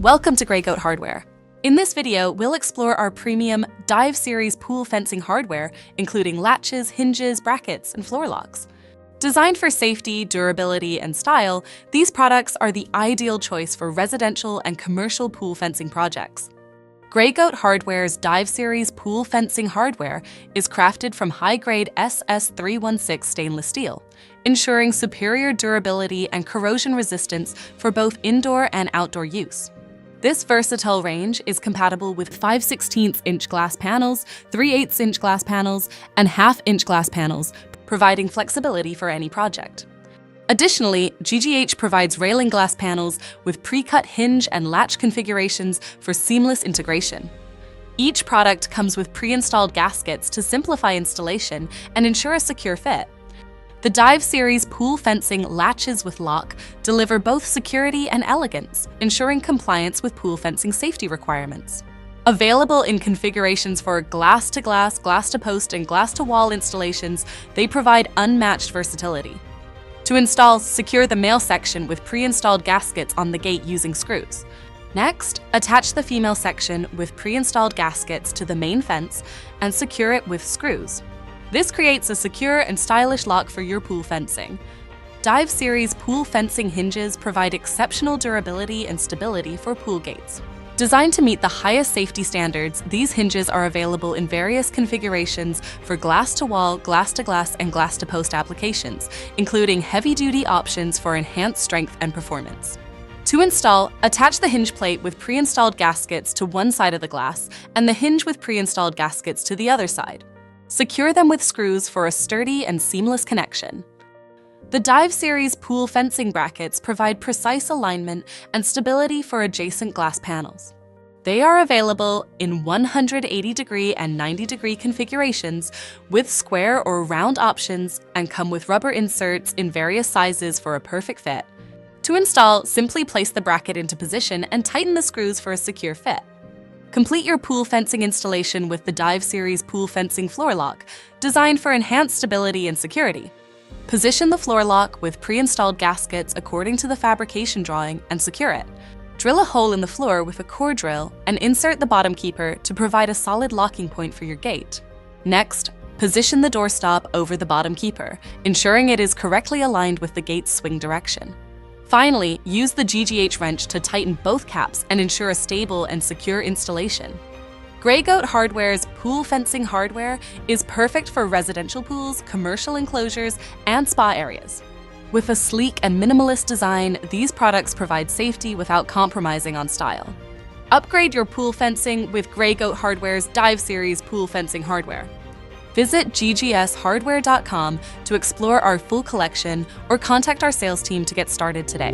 Welcome to Grey Goat Hardware. In this video, we'll explore our premium Dive Series pool fencing hardware, including latches, hinges, brackets, and floor locks. Designed for safety, durability, and style, these products are the ideal choice for residential and commercial pool fencing projects. Grey Goat Hardware's Dive Series pool fencing hardware is crafted from high-grade SS316 stainless steel, ensuring superior durability and corrosion resistance for both indoor and outdoor use. This versatile range is compatible with 5/16" glass panels, 3/8" glass panels, and 1/2" glass panels, providing flexibility for any project. Additionally, GGH provides railing glass panels with pre-cut hinge and latch configurations for seamless integration. Each product comes with pre-installed gaskets to simplify installation and ensure a secure fit. The Dive Series pool fencing latches with lock deliver both security and elegance, ensuring compliance with pool fencing safety requirements. Available in configurations for glass-to-glass, glass-to-post, and glass-to-wall installations, they provide unmatched versatility. To install, secure the male section with pre-installed gaskets on the gate using screws. Next, attach the female section with pre-installed gaskets to the main fence and secure it with screws. This creates a secure and stylish lock for your pool fencing. Dive Series pool fencing hinges provide exceptional durability and stability for pool gates. Designed to meet the highest safety standards, these hinges are available in various configurations for glass-to-wall, glass-to-glass, and glass-to-post applications, including heavy-duty options for enhanced strength and performance. To install, attach the hinge plate with pre-installed gaskets to one side of the glass and the hinge with pre-installed gaskets to the other side. Secure them with screws for a sturdy and seamless connection. The Dive Series pool fencing brackets provide precise alignment and stability for adjacent glass panels. They are available in 180° and 90° configurations with square or round options and come with rubber inserts in various sizes for a perfect fit. To install, simply place the bracket into position and tighten the screws for a secure fit. Complete your pool fencing installation with the Dive Series pool fencing floor lock, designed for enhanced stability and security. Position the floor lock with pre-installed gaskets according to the fabrication drawing and secure it. Drill a hole in the floor with a core drill and insert the bottom keeper to provide a solid locking point for your gate. Next, position the doorstop over the bottom keeper, ensuring it is correctly aligned with the gate's swing direction. Finally, use the GGH wrench to tighten both caps and ensure a stable and secure installation. Grey Goat Hardware's pool fencing hardware is perfect for residential pools, commercial enclosures, and spa areas. With a sleek and minimalist design, these products provide safety without compromising on style. Upgrade your pool fencing with Grey Goat Hardware's Dive Series pool fencing hardware. Visit ggshardware.com to explore our full collection or contact our sales team to get started today.